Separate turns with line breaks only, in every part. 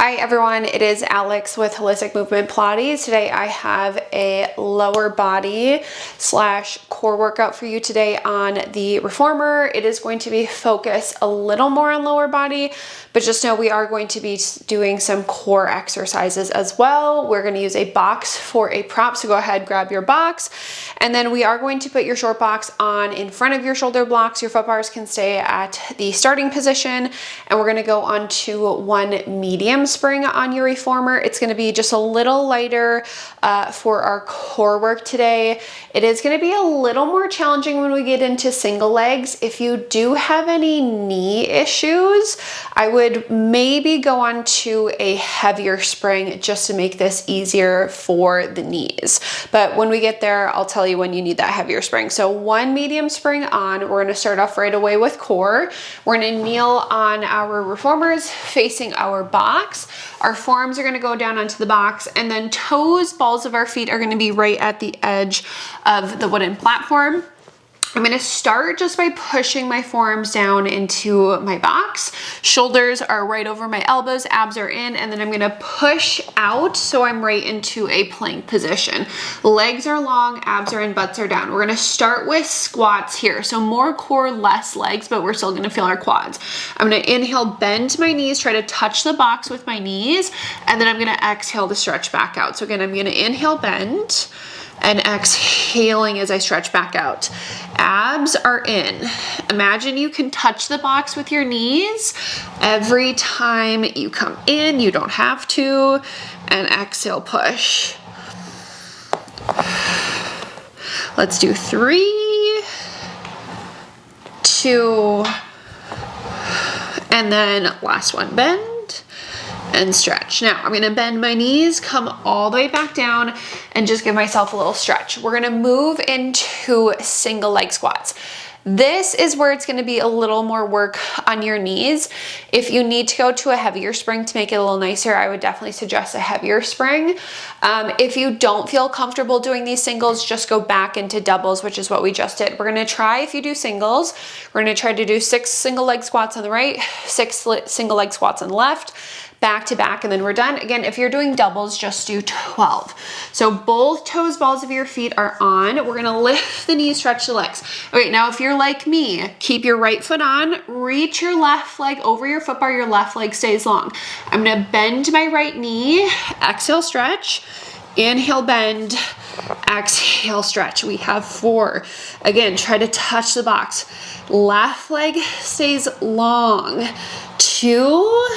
Hi everyone, it is Alex with Holistic Movement Pilates. Today I have a lower body / core workout for you today on the reformer. It is going to be focused a little more on lower body, but just know we are going to be doing some core exercises as well. We're going to use a box for a prop, so go ahead, grab your box, and then we are going to put your short box on in front of your shoulder blocks. Your foot bars can stay at the starting position, and we're going to go on to one medium spring on your reformer. It's going to be just a little lighter for our core work today. It is going to be a little more challenging when we get into single legs. If you do have any knee issues, I would maybe go on to a heavier spring just to make this easier for the knees. But when we get there, I'll tell you when you need that heavier spring. So one medium spring on, we're going to start off right away with core. We're going to kneel on our reformers facing our box. Our forearms are going to go down onto the box, and then toes, balls of our feet are going to be right at the edge of the wooden platform. I'm going to start just by pushing my forearms down into my box. Shoulders are right over my elbows, abs are in, and then I'm going to push out so I'm right into a plank position. Legs are long, abs are in, butts are down. We're going to start with squats here. So more core, less legs, but we're still going to feel our quads. I'm going to inhale, bend my knees, try to touch the box with my knees, and then I'm going to exhale to stretch back out. So again, I'm going to inhale, bend, and exhaling as I stretch back out. Abs are in. Imagine you can touch the box with your knees every time you come in. You don't have to. And exhale, push. Let's do 3, 2, and then last one, bend and stretch. Now I'm going to bend my knees, come all the way back down, and just give myself a little stretch. We're going to move into single leg squats. This is where it's going to be a little more work on your knees. If you need to go to a heavier spring to make it a little nicer, I would definitely suggest a heavier spring. If you don't feel comfortable doing these singles, just go back into doubles, which is what we just did. We're going to try, if you do singles, we're going to try to do 6 single leg squats on the right, 6 single leg squats on the left, back to back, and then we're done. Again, if you're doing doubles, just do 12. So both toes, balls of your feet are on. We're gonna lift the knees, stretch the legs. Okay, now if you're like me, keep your right foot on, reach your left leg over your foot bar, your left leg stays long. I'm gonna bend my right knee, exhale, stretch, inhale, bend, exhale, stretch. We have 4. Again, try to touch the box. Left leg stays long. 2,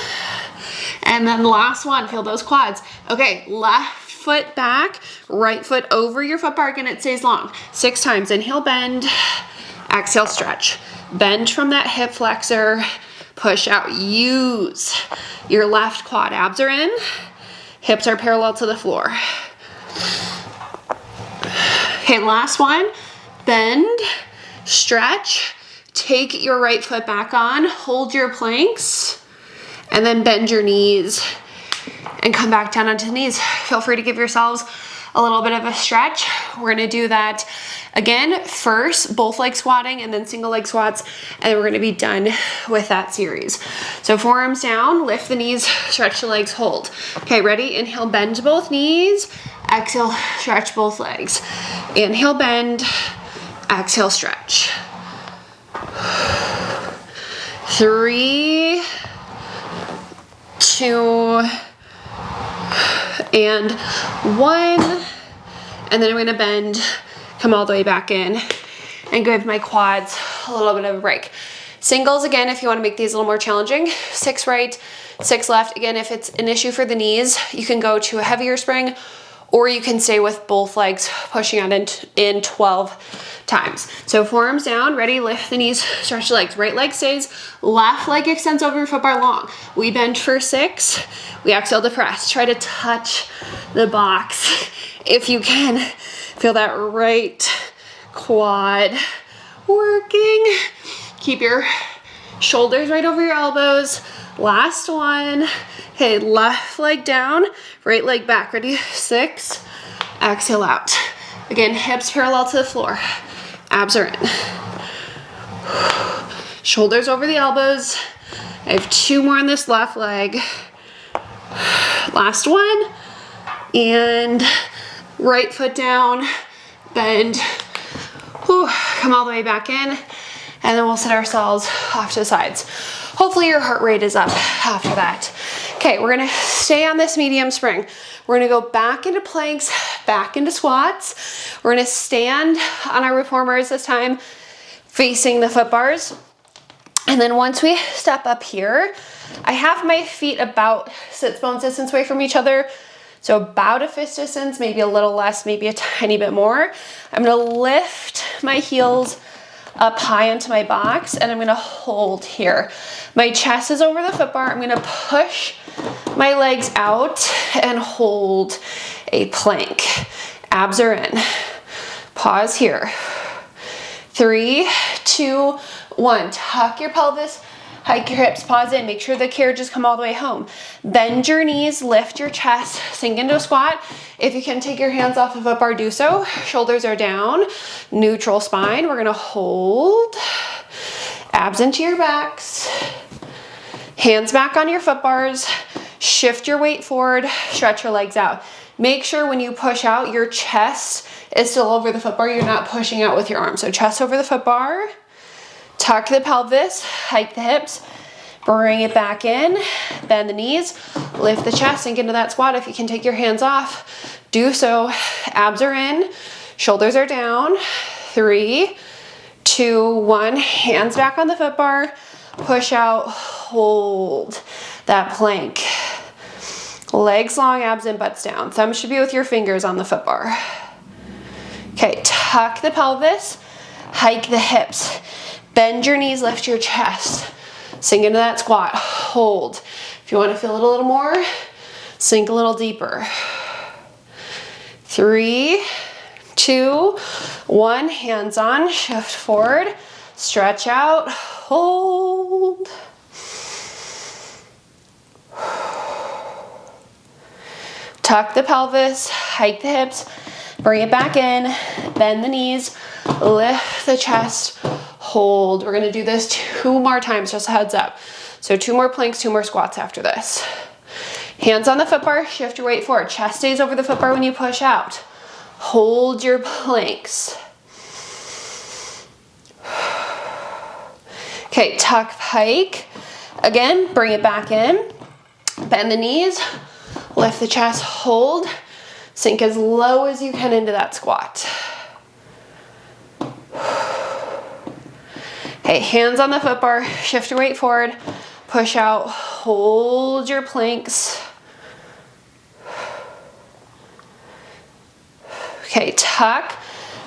and then the last one, feel those quads. Okay, left foot back, right foot over your foot bar, again, it stays long. 6 times, inhale, bend, exhale, stretch. Bend from that hip flexor, push out. Use your left quad, abs are in, hips are parallel to the floor. Okay, last one, bend, stretch, take your right foot back on, hold your planks, and then bend your knees and come back down onto the knees. Feel free to give yourselves a little bit of a stretch. We're gonna do that again, first both leg squatting and then single leg squats, and we're gonna be done with that series. So forearms down, lift the knees, stretch the legs, hold. Okay, ready? Inhale, bend both knees. Exhale, stretch both legs. Inhale, bend. Exhale, stretch. 3, 2, and 1, and then I'm going to bend, come all the way back in, and give my quads a little bit of a break. Singles, again, if you want to make these a little more challenging, 6 right, 6 left. Again, if it's an issue for the knees, you can go to a heavier spring, or you can stay with both legs pushing out in 12 times. So forearms down, ready, lift the knees, stretch the legs. Right leg stays, left leg extends over your foot bar long. We bend for 6, we exhale to press. Try to touch the box if you can. Feel that right quad working. Keep your shoulders right over your elbows. Last one. Okay, left leg down, right leg back. Ready? 6, exhale out. Again, hips parallel to the floor. Abs are in. Shoulders over the elbows. I have 2 more on this left leg. Last one. And right foot down, bend, whew, come all the way back in, and then we'll set ourselves off to the sides. Hopefully your heart rate is up after that. Okay, we're gonna stay on this medium spring. We're gonna go back into planks, back into squats. We're gonna stand on our reformers this time, facing the foot bars. And then once we step up here, I have my feet about sit bones distance away from each other. So about a fist distance, maybe a little less, maybe a tiny bit more. I'm gonna lift my heels up high into my box and I'm gonna hold here. My chest is over the foot bar. I'm gonna push my legs out and hold a plank. Abs are in. Pause here. 3, 2, 1. Tuck your pelvis, hike your hips, pause it, make sure the carriages come all the way home. Bend your knees, lift your chest, sink into a squat. If you can take your hands off of a bar, do so. Shoulders are down, neutral spine. We're gonna hold. Abs into your backs. Hands back on your foot bars. Shift your weight forward, stretch your legs out. Make sure when you push out, your chest is still over the foot bar. You're not pushing out with your arms. So chest over the foot bar. Tuck the pelvis, hike the hips, bring it back in, bend the knees, lift the chest, sink into that squat. If you can take your hands off, do so. Abs are in, shoulders are down. 3, 2, 1. Hands back on the foot bar, push out, hold that plank. Legs long, abs in, butts down. Thumb should be with your fingers on the foot bar. Okay, tuck the pelvis, hike the hips. Bend your knees, lift your chest. Sink into that squat, hold. If you want to feel it a little more, sink a little deeper. 3, 2, 1, hands on, shift forward, stretch out, hold. Tuck the pelvis, hike the hips, bring it back in, bend the knees, lift the chest, hold. We're gonna do this 2 more times, just a heads up. So 2 more planks, 2 more squats after this. Hands on the foot bar, shift your weight forward. Chest stays over the foot bar when you push out. Hold your planks. Okay, tuck, hike. Again, bring it back in. Bend the knees, lift the chest, hold. Sink as low as you can into that squat. Okay, hands on the foot bar, shift your weight forward, push out, hold your planks. Okay, tuck,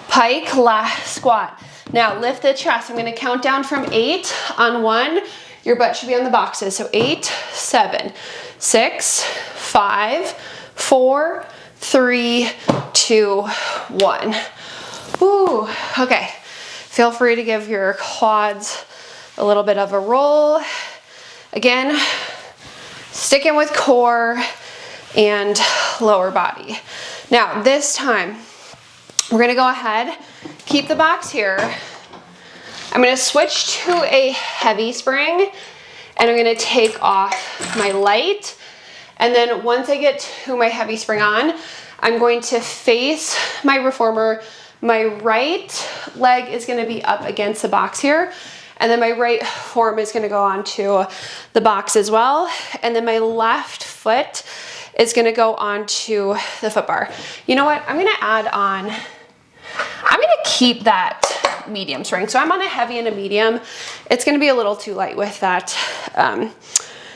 pike, last squat. Now lift the chest. I'm gonna count down from 8 on 1. Your butt should be on the boxes. So 8, 7, 6, 5, 4, 3, 2, 1. Ooh, okay. Feel free to give your quads a little bit of a roll. Again, sticking with core and lower body. Now this time, we're gonna go ahead, keep the box here. I'm gonna switch to a heavy spring and I'm gonna take off my light. And then once I get to my heavy spring on, I'm going to face my reformer. My right leg is gonna be up against the box here. And then my right forearm is gonna go onto the box as well. And then my left foot is gonna go onto the foot bar. You know what, I'm gonna keep that medium spring. So I'm on a heavy and a medium. It's gonna be a little too light with that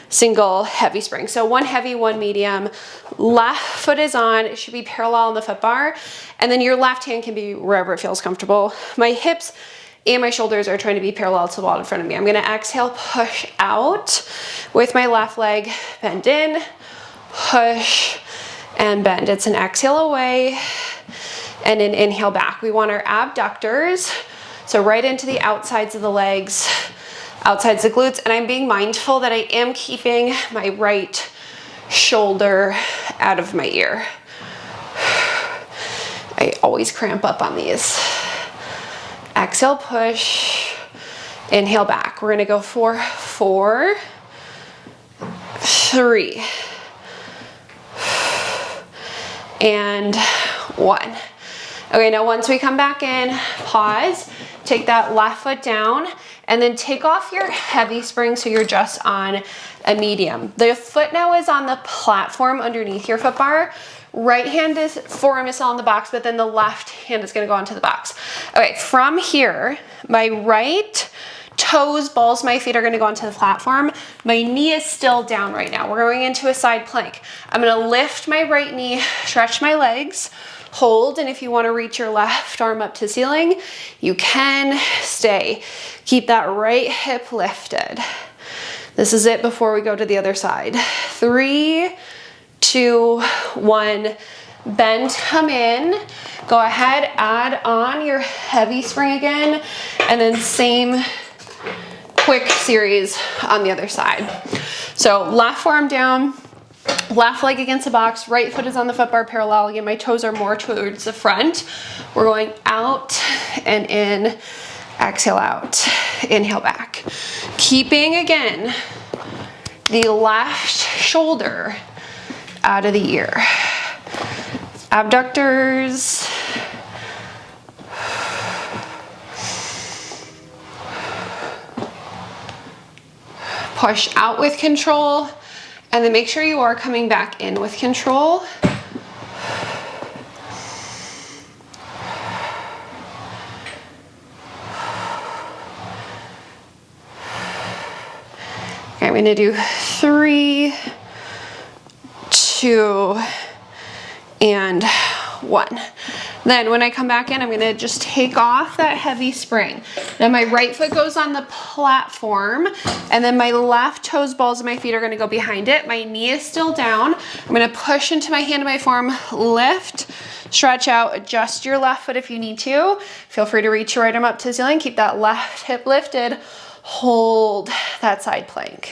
single heavy spring. So 1 heavy, 1 medium. Left foot is on, it should be parallel on the foot bar. And then your left hand can be wherever it feels comfortable. My hips and my shoulders are trying to be parallel to the wall in front of me. I'm gonna exhale, push out with my left leg, bend in, push, and bend. It's an exhale away and an inhale back. We want our abductors, so right into the outsides of the legs, outsides the glutes, and I'm being mindful that I am keeping my right shoulder out of my ear. I always cramp up on these. Exhale, push, inhale back. We're gonna go for 4, 3, and 1. Okay, now once we come back in, pause, take that left foot down, and then take off your heavy spring so you're just on a medium. The foot now is on the platform underneath your foot bar. Right hand forearm is still on the box, but then the left hand is gonna go onto the box. Okay, from here, my right toes, balls of my feet are gonna go onto the platform. My knee is still down right now. We're going into a side plank. I'm gonna lift my right knee, stretch my legs, hold, and if you wanna reach your left arm up to the ceiling, you can. Stay. Keep that right hip lifted. This is it before we go to the other side. 3, 2, 1, bend, come in. Go ahead, add on your heavy spring again, and then same quick series on the other side. So left forearm down, left leg against the box, right foot is on the foot bar parallel. Again, my toes are more towards the front. We're going out and in, exhale out, inhale back. Keeping, again, the left shoulder out of the ear. Abductors. Push out with control, and then make sure you are coming back in with control. Okay, I'm gonna do 3, 2, and 1. Then when I come back in, I'm gonna just take off that heavy spring. Now my right foot goes on the platform, and then my left toes, balls of my feet are gonna go behind it. My knee is still down. I'm gonna push into my hand and my forearm, lift, stretch out, adjust your left foot if you need to. Feel free to reach your right arm up to the ceiling. Keep that left hip lifted. Hold that side plank.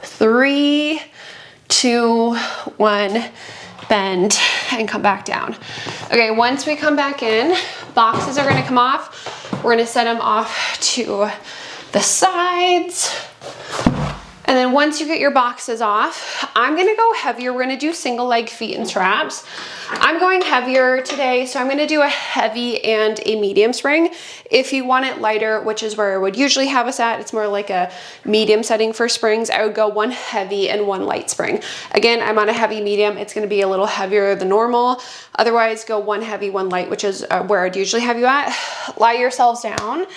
3, 2, 1, bend, and come back down. Okay, once we come back in, boxes are gonna come off. We're gonna set them off to the sides. And then once you get your boxes off, I'm gonna go heavier. We're gonna do single leg feet and straps. I'm going heavier today, so I'm gonna do a heavy and a medium spring. If you want it lighter, which is where I would usually have us at, it's more like a medium setting for springs, I would go 1 heavy and 1 light spring. Again, I'm on a heavy medium. It's gonna be a little heavier than normal. Otherwise, go 1 heavy, 1 light, which is where I'd usually have you at. Lie yourselves down.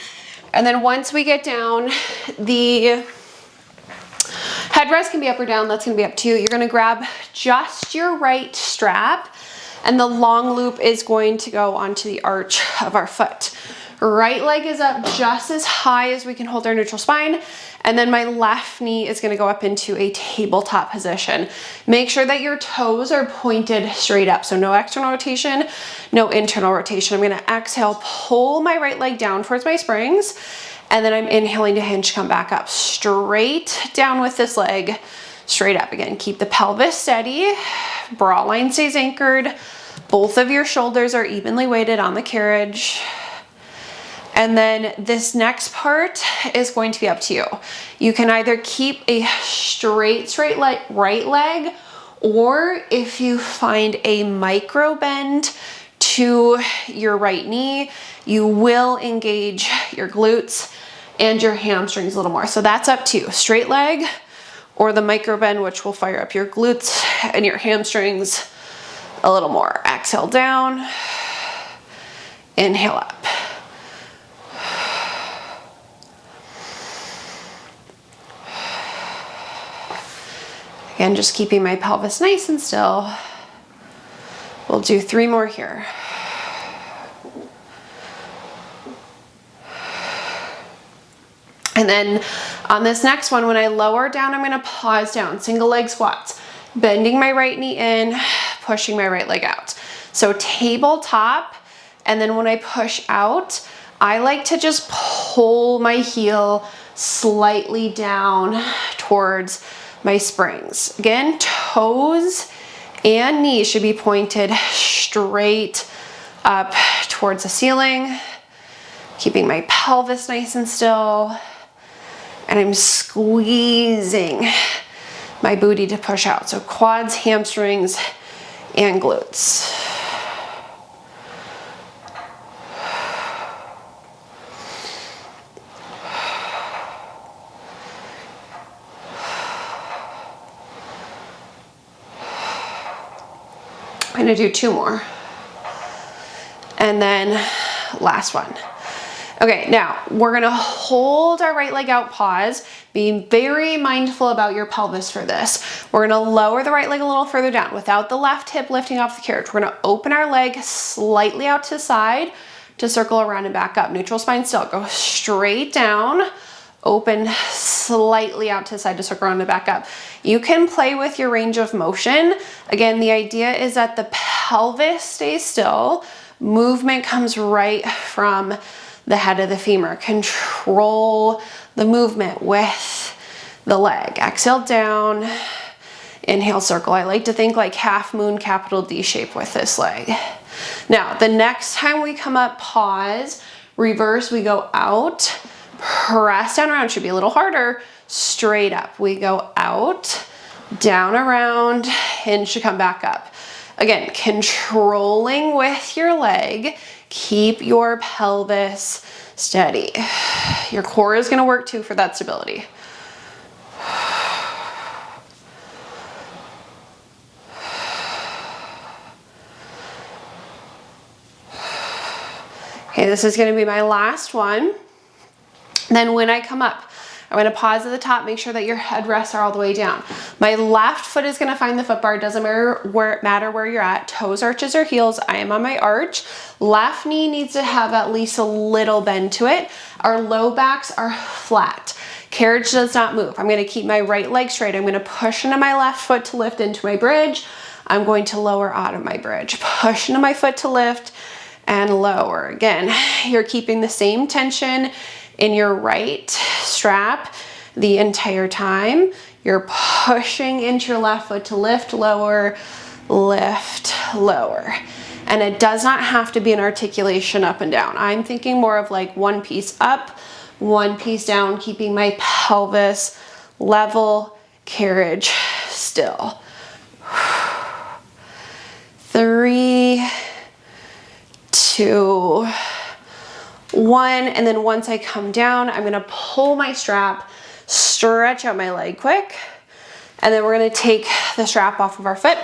And then once we get down, the headrest can be up or down. That's gonna be up to you. You're gonna grab just your right strap, and the long loop is going to go onto the arch of our foot. Right leg is up just as high as we can hold our neutral spine, and then my left knee is gonna go up into a tabletop position. Make sure that your toes are pointed straight up, so no external rotation, no internal rotation. I'm gonna exhale, pull my right leg down towards my springs, and then I'm inhaling to hinge, come back up. Straight down with this leg, straight up again. Keep the pelvis steady, bra line stays anchored, both of your shoulders are evenly weighted on the carriage. And then this next part is going to be up to you. You can either keep a straight right leg, or if you find a micro bend to your right knee, you will engage your glutes and your hamstrings a little more. So that's up to you. Straight leg or the micro bend, which will fire up your glutes and your hamstrings a little more. Exhale down, inhale up. Again, just keeping my pelvis nice and still. We'll do 3 more here. And then on this next one, when I lower down, I'm gonna pause down, single leg squats, bending my right knee in, pushing my right leg out. So tabletop, and then when I push out, I like to just pull my heel slightly down towards my springs. Again, toes and knees should be pointed straight up towards the ceiling, keeping my pelvis nice and still. and I'm squeezing my booty to push out. So quads, hamstrings, and glutes. I'm gonna do 2 more. And then last one. Okay, now we're gonna hold our right leg out, pause, be very mindful about your pelvis for this. We're gonna lower the right leg a little further down without the left hip lifting off the carriage. We're gonna open our leg slightly out to the side to circle around and back up. Neutral spine still, go straight down, open slightly out to the side to circle around and back up. You can play with your range of motion. Again, the idea is that the pelvis stays still, movement comes right from the head of the femur. Control the movement with the leg. Exhale down, inhale circle. I like to think like half moon, capital D shape with this leg. Now, the next time we come up, pause, reverse, we go out, press down around, should be a little harder, straight up. We go out, down around, hinge to come back up. Again, controlling with your leg, keep your pelvis steady. Your core is gonna work too for that stability. Okay, this is gonna be my last one. Then when I come up, I'm gonna pause at the top, make sure that your headrests are all the way down. My left foot is gonna find the foot bar, doesn't matter where you're at, toes, arches, or heels. I am on my arch. Left knee needs to have at least a little bend to it. Our low backs are flat. Carriage does not move. I'm gonna keep my right leg straight. I'm gonna push into my left foot to lift into my bridge. I'm going to lower out of my bridge. Push into my foot to lift and lower. Again, you're keeping the same tension in your right strap the entire time. You're pushing into your left foot to lift, lower, lift, lower. And it does not have to be an articulation up and down. I'm thinking more of like one piece up, one piece down, keeping my pelvis level, carriage still. 3, 2, 1, and then once I come down, I'm gonna pull my strap, stretch out my leg quick, and then we're gonna take the strap off of our foot,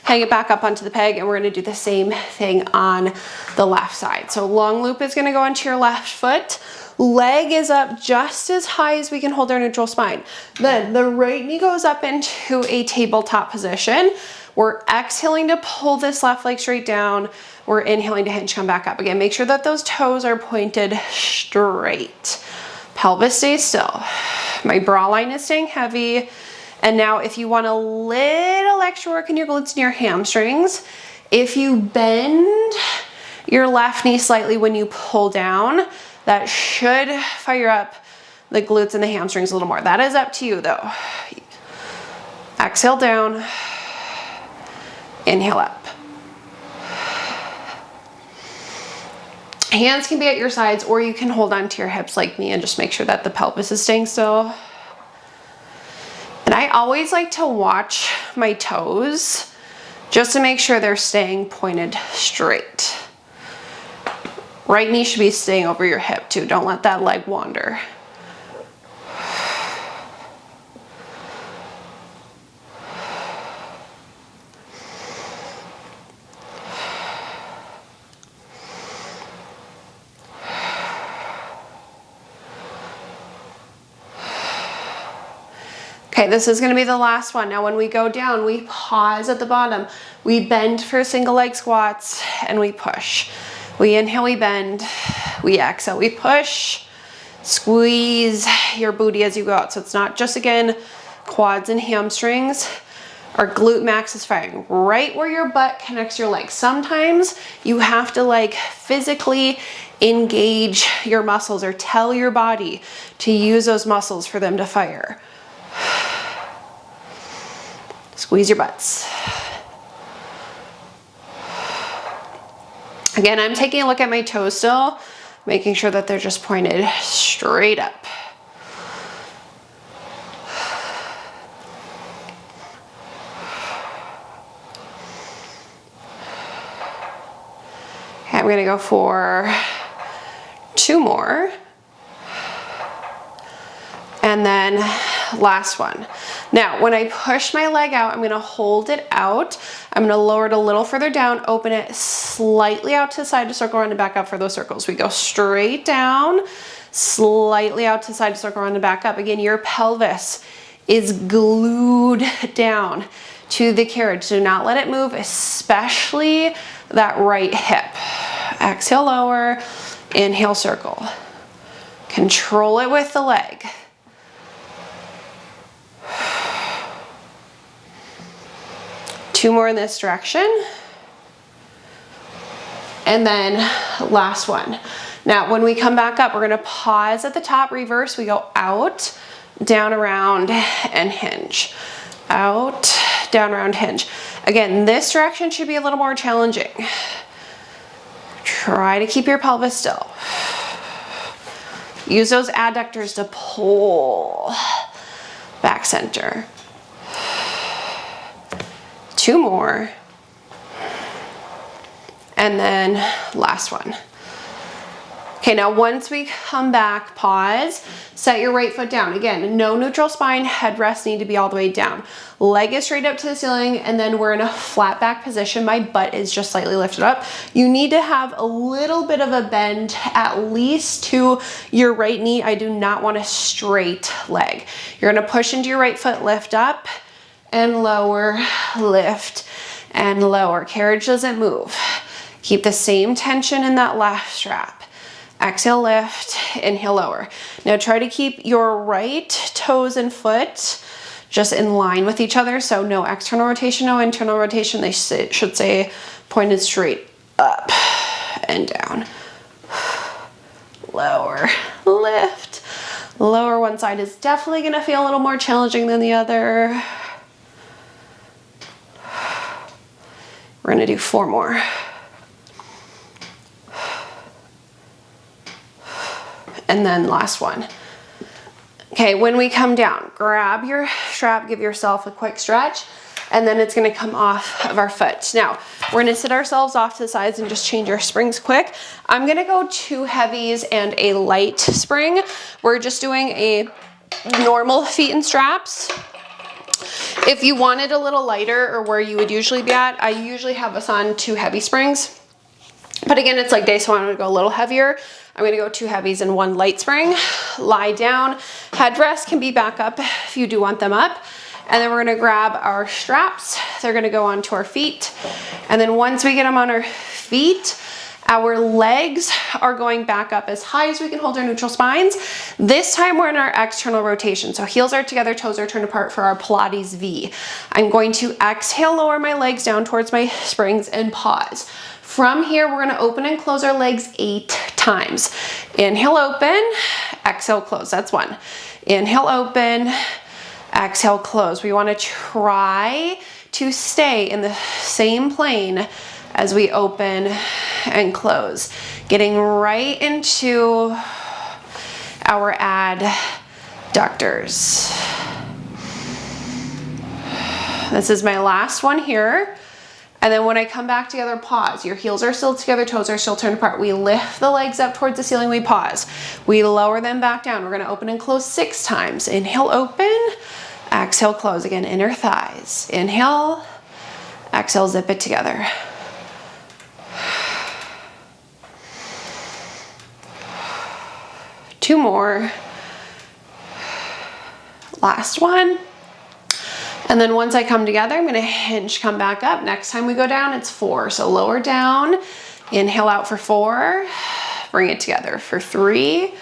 hang it back up onto the peg, and we're gonna do the same thing on the left side. So long loop is gonna go onto your left foot, leg is up just as high as we can hold our neutral spine. Then the right knee goes up into a tabletop position. We're exhaling to pull this left leg straight down. We're inhaling to hinge, come back up. Again, make sure that those toes are pointed straight. Pelvis stays still. My bra line is staying heavy. And now if you want a little extra work in your glutes and your hamstrings, if you bend your left knee slightly when you pull down, that should fire up the glutes and the hamstrings a little more. That is up to you though. Exhale down, inhale up. Hands can be at your sides, or you can hold on to your hips like me and just make sure that the pelvis is staying still. And I always like to watch my toes just to make sure they're staying pointed straight. Right knee should be staying over your hip too. Don't let that leg wander. Okay, this is gonna be the last one. Now when we go down, we pause at the bottom. We bend for single leg squats and we push. We inhale, we bend, we exhale, we push. Squeeze your booty as you go out. So it's not just, again, quads and hamstrings. Our glute max is firing right where your butt connects your legs. Sometimes you have to like physically engage your muscles or tell your body to use those muscles for them to fire. Squeeze your butts. Again, I'm taking a look at my toes still, making sure that they're just pointed straight up. we're gonna go for 2 more. And then last one. Now, when I push my leg out, I'm gonna hold it out. I'm gonna lower it a little further down, open it slightly out to the side to circle around and back up for those circles. We go straight down, slightly out to the side to circle around and back up. Again, your pelvis is glued down to the carriage. Do not let it move, especially that right hip. Exhale, lower, inhale, circle. Control it with the leg. Two more in this direction. And then last one. Now, when we come back up, we're gonna pause at the top, reverse. We go out, down, around, and hinge. Out, down, around, hinge. Again, this direction should be a little more challenging. Try to keep your pelvis still. Use those adductors to pull back center. 2 more. And then last one. Okay, now once we come back, pause, set your right foot down. Again, no neutral spine, headrests need to be all the way down. Leg is straight up to the ceiling, and then we're in a flat back position. My butt is just slightly lifted up. You need to have a little bit of a bend, at least to your right knee. I do not want a straight leg. You're gonna push into your right foot, lift up and lower, lift and lower. Carriage doesn't move. Keep the same tension in that left strap. Exhale, lift, inhale, lower. Now try to keep your right toes and foot just in line with each other. So no external rotation, no internal rotation. They should say pointed straight up and down. Lower, lift. Lower one side is definitely gonna feel a little more challenging than the other. We're gonna do 4 more. And then last one. Okay, when we come down, grab your strap, give yourself a quick stretch, and then it's gonna come off of our foot. Now, we're gonna sit ourselves off to the sides and just change our springs quick. I'm gonna go 2 heavies and a light spring. We're just doing a normal feet and straps. If you wanted a little lighter or where you would usually be at, I usually have us on 2 heavy springs. But again, it's like day, so I'm gonna go a little heavier. I'm gonna go 2 heavies and 1 light spring. Lie down. Headrest can be back up if you do want them up. And then we're gonna grab our straps. They're gonna go onto our feet. And then once we get them on our feet, our legs are going back up as high as we can hold our neutral spines. This time we're in our external rotation. So heels are together, toes are turned apart for our Pilates V. I'm going to exhale, lower my legs down towards my springs and pause. From here, we're gonna open and close our legs 8 times. Inhale, open, exhale, close. That's 1. Inhale, open, exhale, close. We wanna try to stay in the same plane as we open and close. Getting right into our adductors. This is my last one here. And then when I come back together, pause. Your heels are still together, toes are still turned apart. We lift the legs up towards the ceiling, we pause. We lower them back down. We're gonna open and close 6 times. Inhale, open, exhale, close. Again, inner thighs. Inhale, exhale, zip it together. Two more. Last one. And then once I come together, I'm gonna hinge, come back up. Next time we go down, it's 4. So lower down, inhale out for 4, bring it together for 3,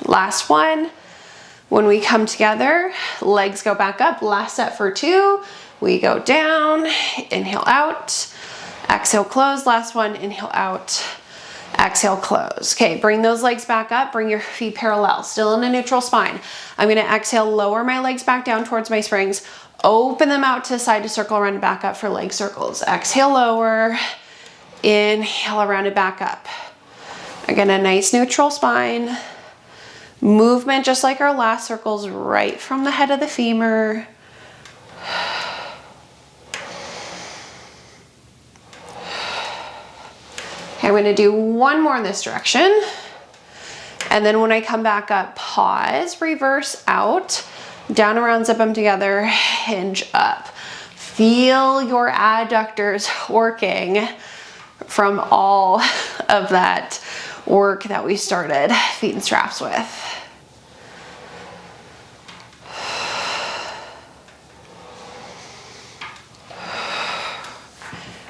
last one. When we come together, legs go back up. Last set for 2, we go down, inhale out, exhale, close. Last one, inhale out, exhale, close. Okay, bring those legs back up, bring your feet parallel, still in a neutral spine. I'm gonna exhale, lower my legs back down towards my springs, open them out to the side to circle around and back up for leg circles. Exhale, lower, inhale, around and back up. Again, a nice neutral spine. Movement just like our last circles, right from the head of the femur. Okay, I'm gonna do one more in this direction. And then when I come back up, pause, reverse out, down around, zip them together, hinge up. Feel your adductors working from all of that work that we started feet and straps with.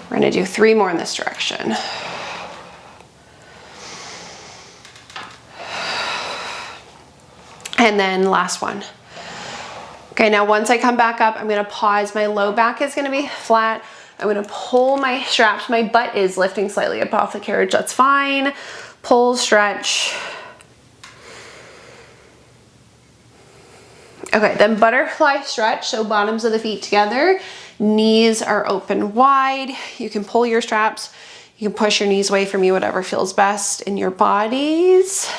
We're gonna do 3 more in this direction. And then last one. Okay, now once I come back up, I'm gonna pause. My low back is gonna be flat. I'm gonna pull my straps. My butt is lifting slightly up off the carriage, that's fine. Pull, stretch. Okay, then butterfly stretch, so bottoms of the feet together, knees are open wide. You can pull your straps, you can push your knees away from you, whatever feels best in your bodies.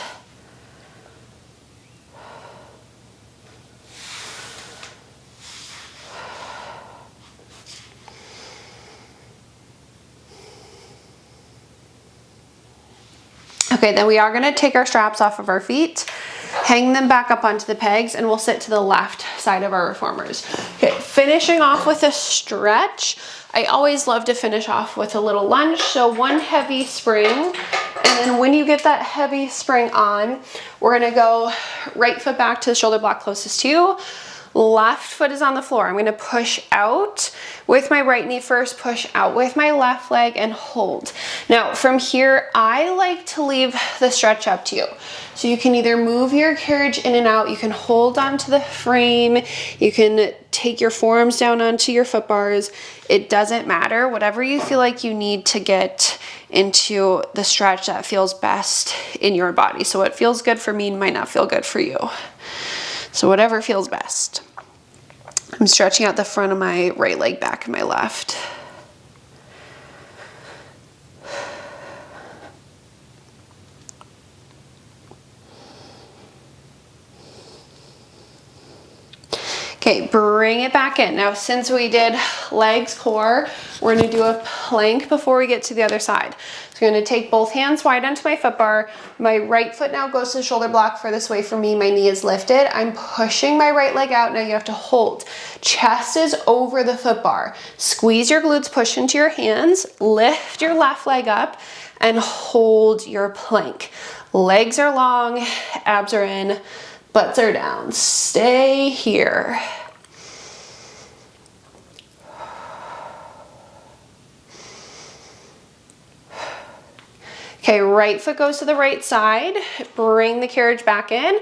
Okay, then we are gonna take our straps off of our feet, hang them back up onto the pegs, and we'll sit to the left side of our reformers. Okay, finishing off with a stretch. I always love to finish off with a little lunge. So one heavy spring, and then when you get that heavy spring on, we're gonna go right foot back to the shoulder block closest to you. Left foot is on the floor. I'm gonna push out with my right knee first, push out with my left leg, and hold. Now from here, I like to leave the stretch up to you. So you can either move your carriage in and out, you can hold onto the frame, you can take your forearms down onto your foot bars. It doesn't matter, whatever you feel like you need to get into the stretch that feels best in your body. So what feels good for me might not feel good for you. So whatever feels best. I'm stretching out the front of my right leg, back of my left. Okay, bring it back in. Now, since we did legs, core, we're gonna do a plank before we get to the other side. So I'm gonna take both hands wide onto my foot bar. My right foot now goes to the shoulder block furthest away from me. My knee is lifted. I'm pushing my right leg out. Now you have to hold. Chest is over the foot bar. Squeeze your glutes, push into your hands, lift your left leg up, and hold your plank. Legs are long, abs are in, butts are down. Stay here. Okay, right foot goes to the right side. Bring the carriage back in.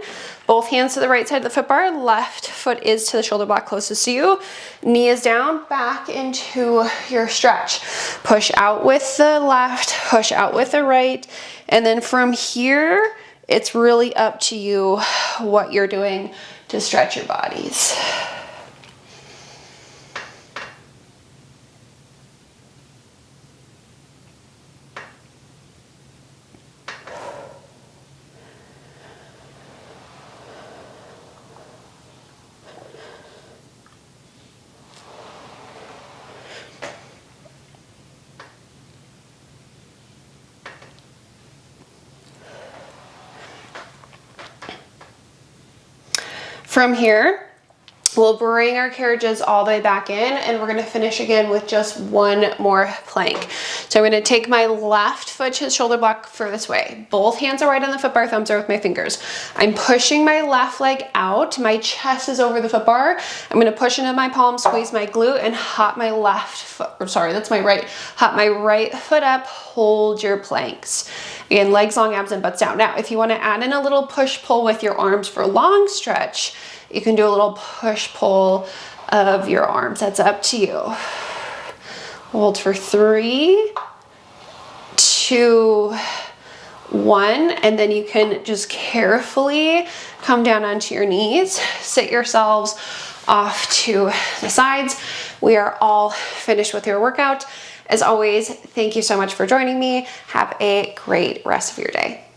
Both hands to the right side of the foot bar. Left foot is to the shoulder block closest to you. Knee is down, back into your stretch. Push out with the left, push out with the right. And then from here, it's really up to you what you're doing to stretch your bodies. From here, we'll bring our carriages all the way back in, and we're gonna finish again with just one more plank. So I'm gonna take my left foot to the shoulder block furthest way. Both hands are right on the foot bar, thumbs are with my fingers. I'm pushing my left leg out, my chest is over the foot bar. I'm gonna push into my palm, squeeze my glute, and hop my left foot, or sorry, that's my right. Hop my right foot up, hold your planks. Again, legs long, abs and butts down. Now, if you wanna add in a little push-pull with your arms for long stretch, you can do a little push-pull of your arms. That's up to you. Hold for 3, 2, 1, and then you can just carefully come down onto your knees, sit yourselves off to the sides. We are all finished with your workout. As always, thank you so much for joining me. Have a great rest of your day.